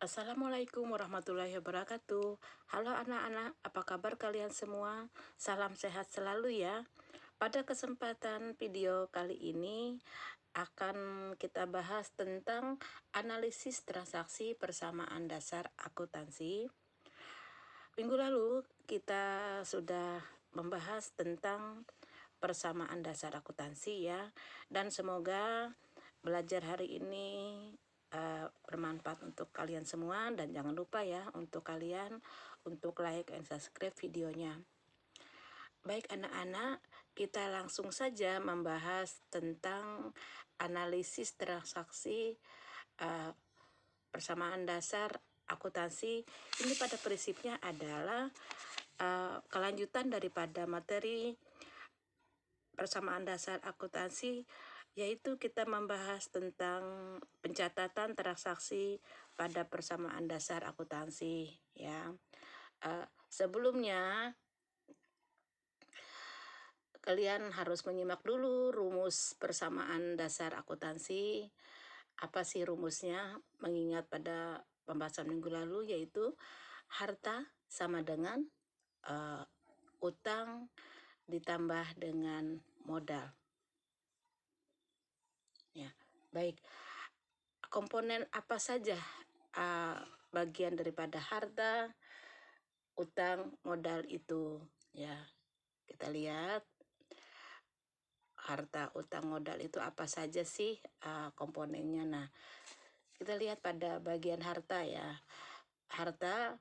Assalamualaikum warahmatullahi wabarakatuh. Halo anak-anak, apa kabar kalian semua? Salam sehat selalu ya. Pada kesempatan video kali ini akan kita bahas tentang analisis transaksi persamaan dasar akuntansi. Minggu lalu kita sudah membahas tentang persamaan dasar akuntansi ya, dan semoga belajar hari ini bermanfaat untuk kalian semua, dan jangan lupa ya untuk kalian untuk like and subscribe videonya. Baik anak-anak, kita langsung saja membahas tentang analisis transaksi persamaan dasar akuntansi. Ini pada prinsipnya adalah kelanjutan daripada materi persamaan dasar akuntansi, yaitu kita membahas tentang pencatatan transaksi pada persamaan dasar akuntansi ya. Sebelumnya kalian harus menyimak dulu rumus persamaan dasar akuntansi. Apa sih rumusnya? Mengingat pada pembahasan minggu lalu, yaitu harta sama dengan utang ditambah dengan modal. Ya, baik. Komponen apa saja bagian daripada harta, utang, modal itu ya. Kita lihat harta, utang, modal itu apa saja sih komponennya. Nah, kita lihat pada bagian harta ya. Harta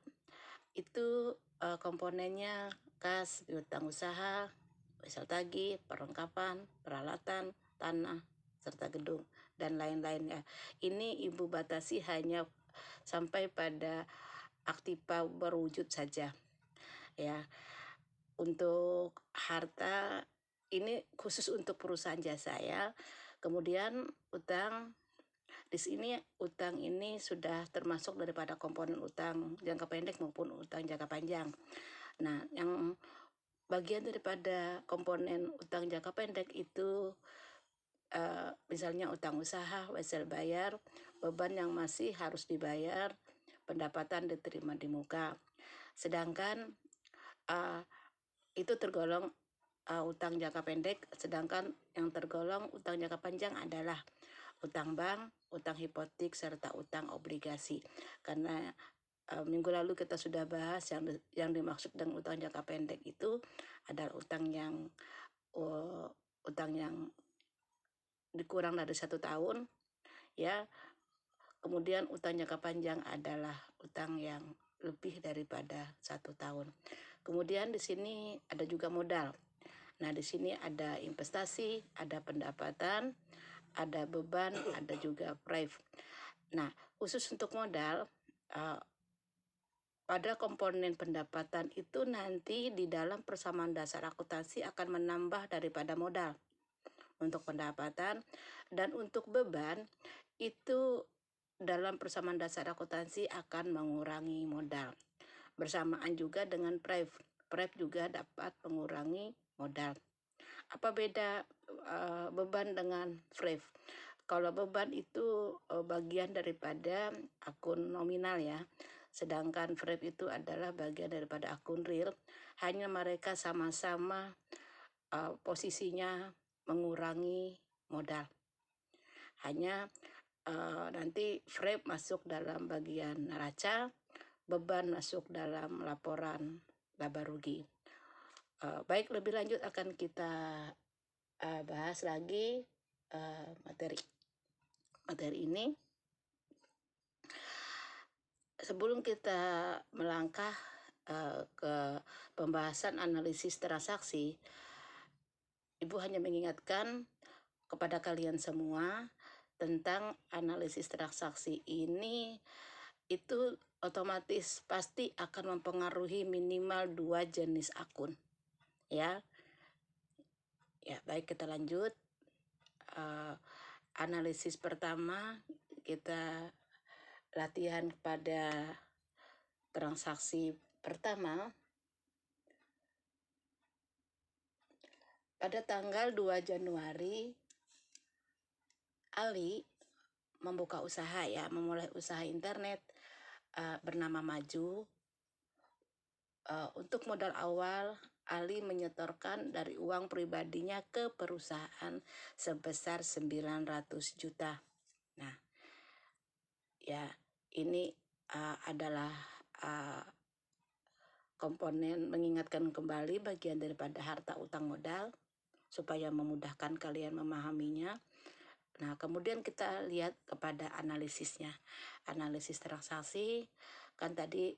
itu komponennya kas, piutang usaha, wesel tagih, perlengkapan, peralatan, tanah, serta gedung, dan lain-lainnya. Ini ibu batasi hanya sampai pada aktiva berwujud saja ya. Untuk harta ini khusus untuk perusahaan jasa ya. Kemudian utang, di sini utang ini sudah termasuk daripada komponen utang jangka pendek maupun utang jangka panjang. Nah, yang bagian daripada komponen utang jangka pendek itu misalnya utang usaha, wesel bayar, beban yang masih harus dibayar, pendapatan diterima di muka. Sedangkan itu tergolong utang jangka pendek, sedangkan yang tergolong utang jangka panjang adalah utang bank, utang hipotek, serta utang obligasi. Karena minggu lalu kita sudah bahas yang dimaksud dengan utang jangka pendek itu adalah utang yang dikurang dari 1 tahun ya. Kemudian utang jangka panjang adalah utang yang lebih daripada 1 tahun. Kemudian di sini ada juga modal. Nah, di sini ada investasi, ada pendapatan, ada beban, ada juga private. Nah, khusus untuk modal, pada komponen pendapatan itu nanti di dalam persamaan dasar akuntansi akan menambah daripada modal untuk pendapatan, dan untuk beban itu dalam persamaan dasar akuntansi akan mengurangi modal. Bersamaan juga dengan private juga dapat mengurangi modal. Apa beda beban dengan private? Kalau beban itu bagian daripada akun nominal ya, sedangkan private itu adalah bagian daripada akun real. Hanya mereka sama-sama posisinya mengurangi modal. Hanya nanti private masuk dalam bagian neraca, beban masuk dalam laporan laba rugi. Baik, lebih lanjut akan kita bahas lagi materi ini. Sebelum kita melangkah ke pembahasan analisis transaksi, Ibu hanya mengingatkan kepada kalian semua tentang analisis transaksi ini itu otomatis pasti akan mempengaruhi minimal 2 jenis akun ya. Ya, baik, kita lanjut. Analisis pertama, kita latihan pada transaksi pertama. Pada tanggal 2 Januari Ali membuka usaha ya, memulai usaha internet. bernama Maju. Untuk modal awal, Ali menyetorkan dari uang pribadinya ke perusahaan sebesar 900 juta. Nah, ya ini adalah komponen mengingatkan kembali bagian daripada harta utang modal supaya memudahkan kalian memahaminya. Nah, kemudian kita lihat kepada analisisnya. Analisis transaksi, kan tadi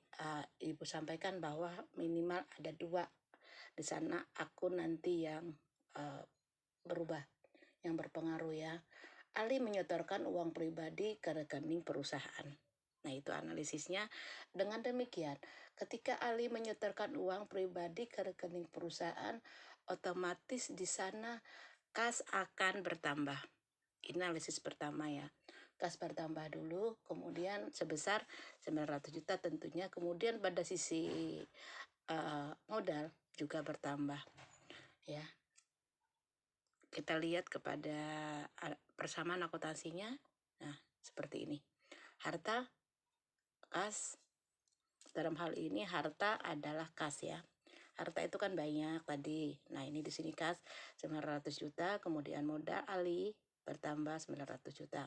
Ibu sampaikan bahwa minimal ada 2 di sana akun nanti yang berubah, yang berpengaruh ya. Ali menyetorkan uang pribadi ke rekening perusahaan. Nah, itu analisisnya. Dengan demikian, ketika Ali menyetorkan uang pribadi ke rekening perusahaan, otomatis di sana kas akan bertambah. Ini analisis pertama ya. Kas bertambah dulu, kemudian sebesar 900 juta tentunya. Kemudian pada sisi modal juga bertambah ya. Kita lihat kepada persamaan akuntansinya. Nah, seperti ini. Harta, kas. Dalam hal ini harta adalah kas ya. Harta itu kan banyak tadi. Nah, ini di sini kas 900 juta, kemudian modal Ali bertambah 900 juta.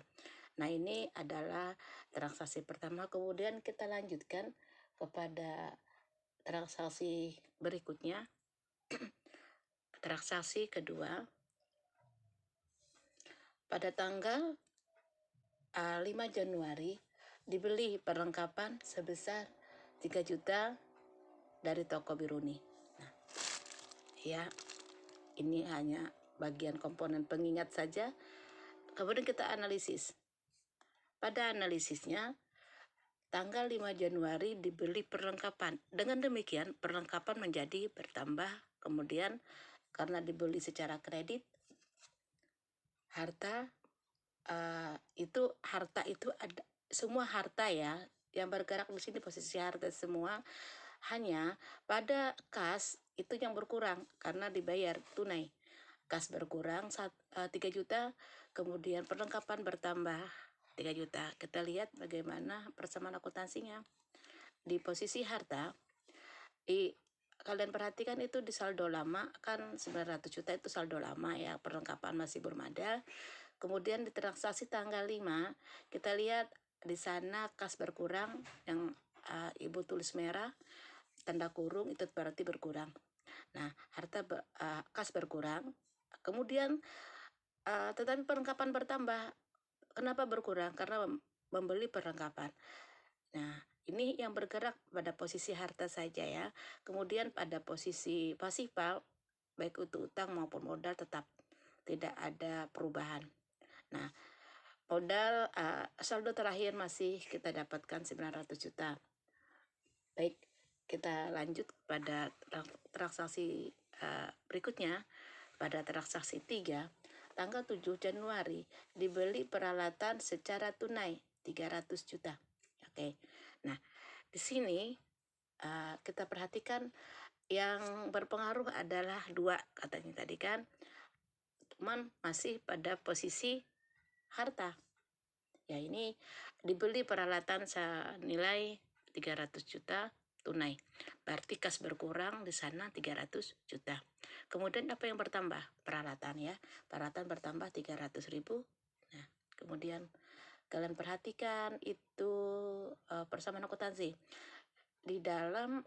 Nah, ini adalah transaksi pertama. Kemudian kita lanjutkan kepada transaksi berikutnya. Transaksi kedua. Pada tanggal 5 Januari dibeli perlengkapan sebesar 3 juta dari toko Biruni. Nah, ya, ini hanya bagian komponen pengingat saja. Kemudian kita analisis. Pada analisisnya, tanggal 5 Januari dibeli perlengkapan. Dengan demikian, perlengkapan menjadi bertambah. Kemudian, karena dibeli secara kredit, harta itu ada semua harta ya yang bergerak di sini posisi harta semua, hanya pada kas itu yang berkurang karena dibayar tunai. Kas berkurang 3 juta, kemudian perlengkapan bertambah 3 juta. Kita lihat bagaimana persamaan akuntansinya. Di posisi harta, kalian perhatikan itu di saldo lama kan 900 juta itu saldo lama ya, perlengkapan masih belum ada. Kemudian di transaksi tanggal 5, kita lihat di sana kas berkurang yang Ibu tulis merah, tanda kurung itu berarti berkurang. Nah, kas berkurang. Kemudian tetapi perlengkapan bertambah. Kenapa berkurang? Karena membeli perlengkapan. Nah, ini yang bergerak pada posisi harta saja ya. Kemudian pada posisi pasifal, baik itu utang maupun modal tetap tidak ada perubahan. Nah, modal saldo terakhir masih kita dapatkan 900 juta. Baik, kita lanjut pada transaksi berikutnya. Pada transaksi 3, tanggal 7 Januari dibeli peralatan secara tunai 300 juta. Oke. Nah, di sini kita perhatikan yang berpengaruh adalah 2 katanya tadi kan. Cuman masih pada posisi harta. Ya, ini dibeli peralatan senilai 300 juta tunai. Berarti kas berkurang di sana 300 juta. Kemudian apa yang bertambah? Peralatan ya. Peralatan bertambah 300.000. Nah, kemudian kalian perhatikan itu persamaan akuntansi. Di dalam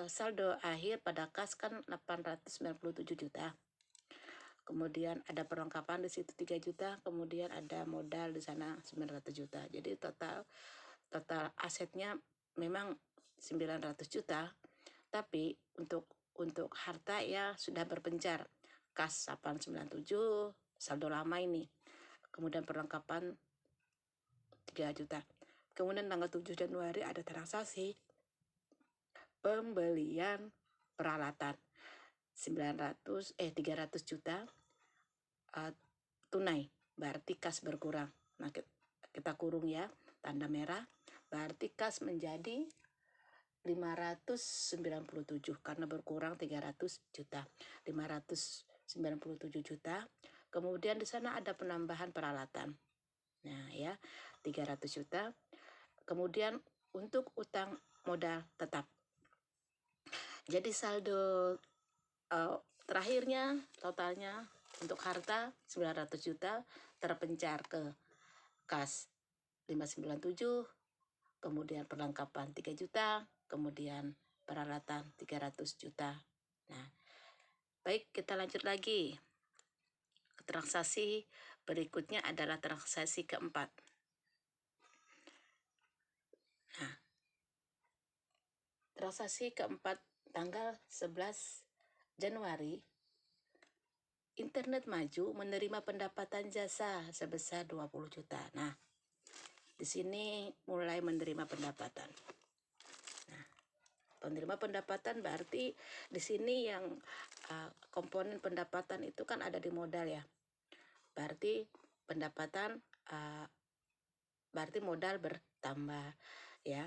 saldo akhir pada kas kan 897 juta. Kemudian ada perlengkapan di situ 3 juta, kemudian ada modal di sana 900 juta. Jadi total asetnya memang 900 juta, tapi untuk harta ya sudah berpencar. Kas 897, saldo lama ini. Kemudian perlengkapan 3 juta. Kemudian tanggal 7 Januari ada transaksi pembelian peralatan 300 juta tunai, berarti kas berkurang. Nah, kita kurung ya, tanda merah, berarti kas menjadi 597 karena berkurang 300 juta. 597 juta. Kemudian di sana ada penambahan peralatan. Nah, ya, 300 juta. Kemudian untuk utang modal tetap. Jadi saldo terakhirnya totalnya untuk harta 900 juta terpencar ke kas 597, kemudian perlengkapan 3 juta, kemudian peralatan 300 juta. Nah, baik, kita lanjut lagi. Transaksi berikutnya adalah transaksi keempat. Nah, transaksi keempat tanggal 11 Januari, Internet Maju menerima pendapatan jasa sebesar 20 juta. Nah, di sini mulai menerima pendapatan. Nah, penerima pendapatan berarti di sini yang komponen pendapatan itu kan ada di modal ya. Berarti pendapatan berarti modal bertambah ya.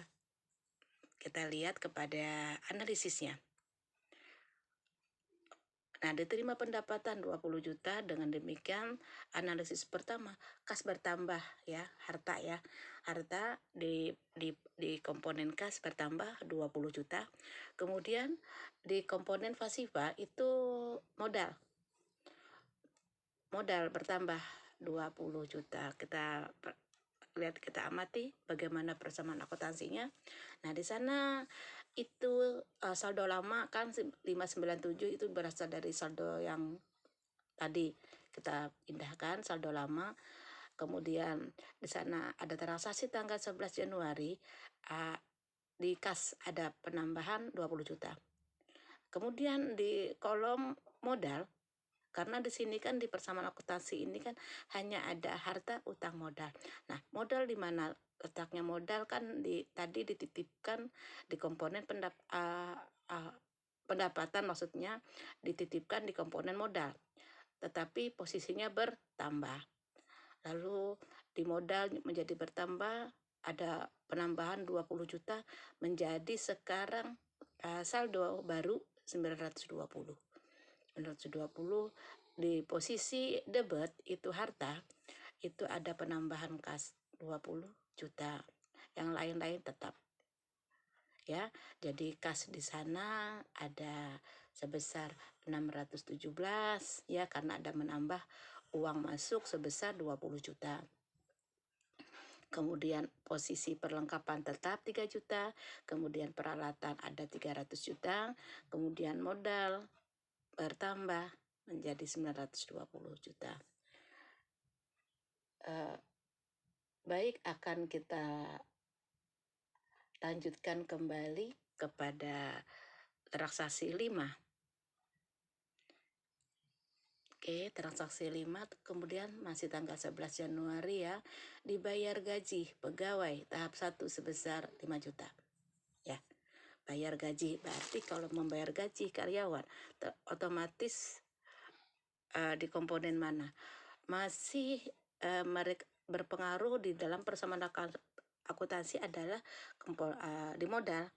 Kita lihat kepada analisisnya. Nah, diterima pendapatan 20 juta. Dengan demikian analisis pertama, kas bertambah ya, harta ya. Harta di komponen kas bertambah 20 juta. Kemudian di komponen pasifa itu modal. Modal bertambah 20 juta. Kita lihat, kita amati bagaimana persamaan akuntansinya. Nah, di sana itu saldo lama kan 597 itu berasal dari saldo yang tadi kita pindahkan, saldo lama. Kemudian di sana ada transaksi tanggal 11 Januari, di kas ada penambahan 20 juta. Kemudian di kolom modal, karena di sini kan di persamaan akuntansi ini kan hanya ada harta, utang, modal. Nah, modal di mana letaknya? Modal kan tadi dititipkan di komponen pendapatan, maksudnya dititipkan di komponen modal, tetapi posisinya bertambah. Lalu di modal menjadi bertambah, ada penambahan 20 juta menjadi sekarang saldo baru 920. 920 di posisi debit itu harta, itu ada penambahan kas 20 juta. Yang lain-lain tetap ya. Jadi kas di sana ada sebesar 617 ya, karena ada menambah uang masuk sebesar 20 juta. Kemudian posisi perlengkapan tetap 3 juta, kemudian peralatan ada 300 juta, kemudian modal bertambah menjadi 920 juta. Baik, akan kita lanjutkan kembali kepada transaksi 5. Oke, transaksi 5 kemudian masih tanggal 11 Januari ya, dibayar gaji pegawai tahap 1 sebesar 5 juta. Ya, bayar gaji berarti kalau membayar gaji karyawan otomatis di komponen mana? Masih mereka berpengaruh di dalam persamaan akuntansi adalah di modal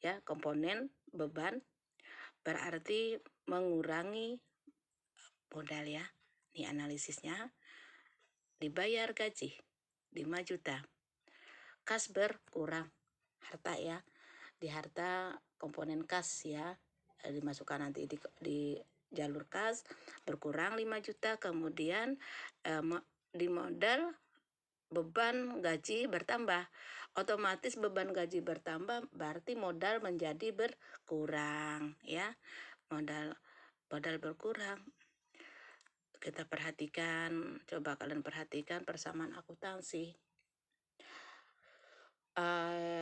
ya, komponen beban berarti mengurangi modal ya. Ini analisisnya. Dibayar gaji 5 juta. Kas berkurang, harta ya. Di harta komponen kas ya, dimasukkan nanti di jalur kas berkurang 5 juta. Kemudian di modal beban gaji bertambah. Otomatis beban gaji bertambah berarti modal menjadi berkurang ya. Modal berkurang. Kita perhatikan, coba kalian perhatikan persamaan akuntansi.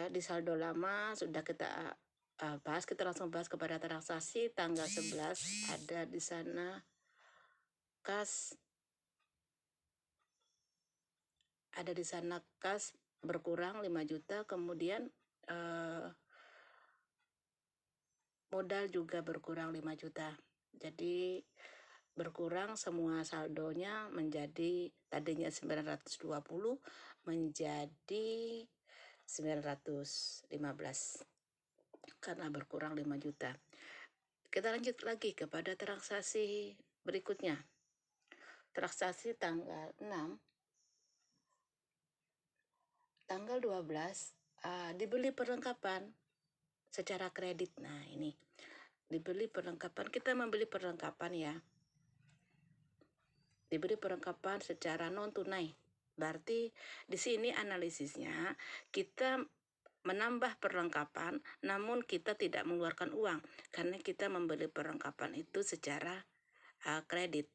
Di saldo lama sudah kita bahas, kita langsung bahas kepada transaksi tanggal 11. Ada di sana kas, berkurang 5 juta, kemudian modal juga berkurang 5 juta. Jadi berkurang semua saldonya menjadi tadinya 920 menjadi 915 karena berkurang 5 juta. Kita lanjut lagi kepada transaksi berikutnya. Transaksi tanggal 6 tanggal 12 dibeli perlengkapan secara kredit. Nah, ini dibeli perlengkapan, kita membeli perlengkapan ya. Diberi perlengkapan secara non tunai. Berarti di sini analisisnya kita menambah perlengkapan namun kita tidak mengeluarkan uang karena kita membeli perlengkapan itu secara kredit.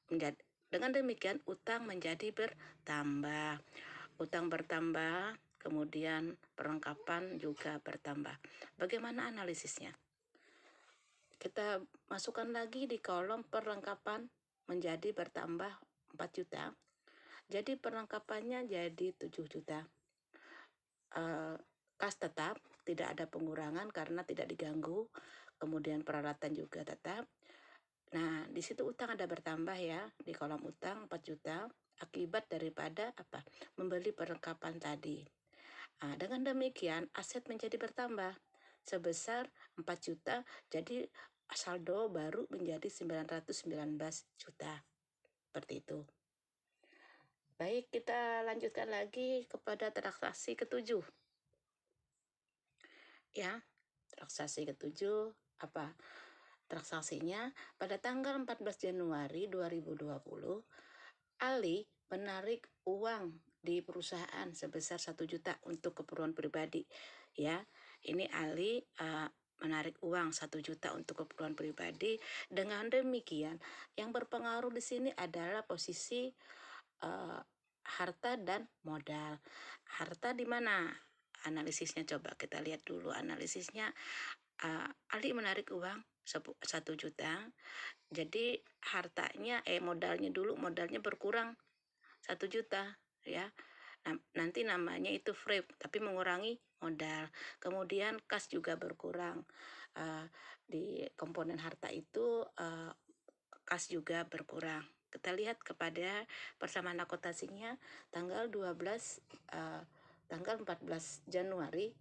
Dengan demikian utang menjadi bertambah. Utang bertambah, kemudian perlengkapan juga bertambah. Bagaimana analisisnya? Kita masukkan lagi di kolom perlengkapan menjadi bertambah 4 juta. Jadi perlengkapannya jadi 7 juta. Kas tetap, tidak ada pengurangan karena tidak diganggu. Kemudian peralatan juga tetap. Nah, di situ utang ada bertambah ya, di kolom utang 4 juta akibat daripada apa? Membeli perlengkapan tadi. Dengan demikian aset menjadi bertambah sebesar 4 juta, jadi saldo baru menjadi 919 juta. Seperti itu. Baik, kita lanjutkan lagi kepada transaksi ketujuh. Ya, transaksi ketujuh apa? Transaksinya pada tanggal 14 Januari 2020, Ali menarik uang di perusahaan sebesar 1 juta untuk keperluan pribadi. Ya, ini Ali menarik uang 1 juta untuk keperluan pribadi. Dengan demikian, yang berpengaruh di sini adalah posisi harta dan modal. Harta di mana? Analisisnya coba kita lihat dulu analisisnya. Ali menarik uang 1 juta. Jadi hartanya modalnya dulu, modalnya berkurang 1 juta ya. Nanti namanya itu free tapi mengurangi modal. Kemudian kas juga berkurang. Di komponen harta itu kas juga berkurang. Kita lihat kepada persamaan akuntansinya tanggal 12 tanggal 14 Januari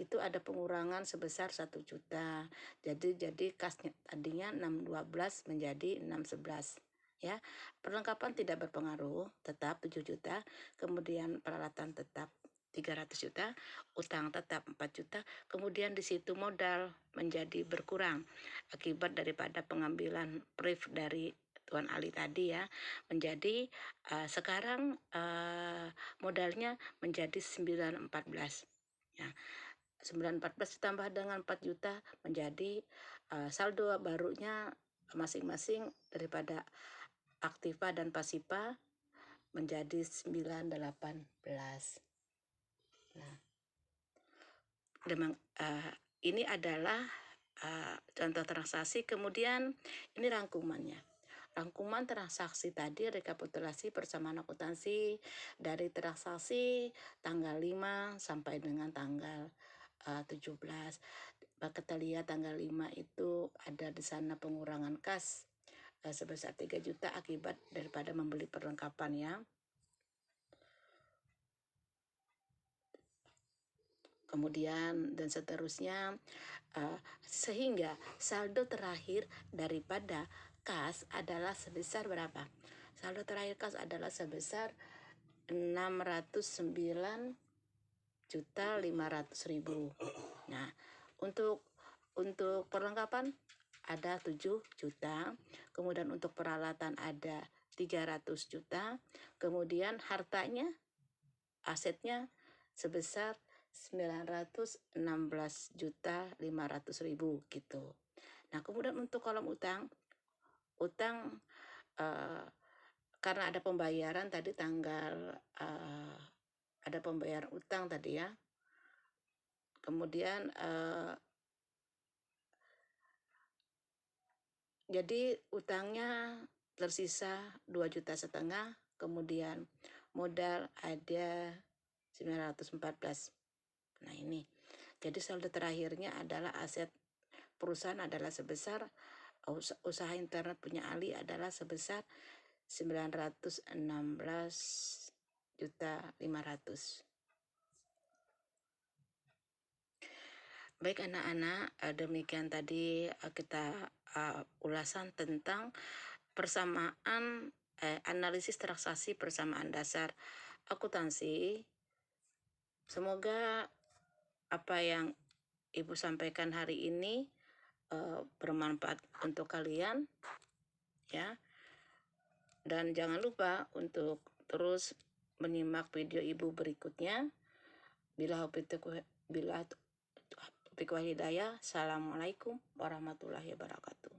itu ada pengurangan sebesar 1 juta. Jadi kasnya tadinya 612 menjadi 611 ya. Perlengkapan tidak berpengaruh, tetap 7 juta. Kemudian peralatan tetap 300 juta, utang tetap 4 juta. Kemudian di situ modal menjadi berkurang akibat daripada pengambilan brief dari Tuan Ali tadi ya, menjadi sekarang modalnya menjadi 914. Ya, 914 ditambah dengan 4 juta menjadi saldo barunya masing-masing daripada aktiva dan pasiva menjadi 918. Nah, ini adalah contoh transaksi. Kemudian ini rangkumannya. Rangkuman transaksi tadi rekapitulasi persamaan akuntansi dari transaksi tanggal 5 sampai dengan tanggal 17. Kita lihat tanggal 5 itu ada di sana pengurangan kas sebesar 3 juta akibat daripada membeli perlengkapan ya. Kemudian dan seterusnya sehingga saldo terakhir daripada kas adalah sebesar berapa? Saldo terakhir kas adalah sebesar 609.500.000. Nah, untuk perlengkapan ada 7 juta, kemudian untuk peralatan ada 300 juta, kemudian hartanya, asetnya sebesar 916.500.000 gitu. Nah, kemudian untuk kolom utang karena ada pembayaran tadi tanggal ada pembayaran utang tadi ya. Kemudian jadi utangnya tersisa 2,5 juta, kemudian modal ada 914. Nah, ini. Jadi saldo terakhirnya adalah aset perusahaan adalah sebesar usaha internet punya Ali adalah sebesar 916.500.000. Baik anak-anak, demikian tadi kita ulasan tentang persamaan analisis transaksi persamaan dasar akuntansi. Semoga apa yang Ibu sampaikan hari ini bermanfaat untuk kalian ya. Dan jangan lupa untuk terus menyimak video Ibu berikutnya. Bila taufiq wal hidayah. Assalamualaikum warahmatullahi wabarakatuh.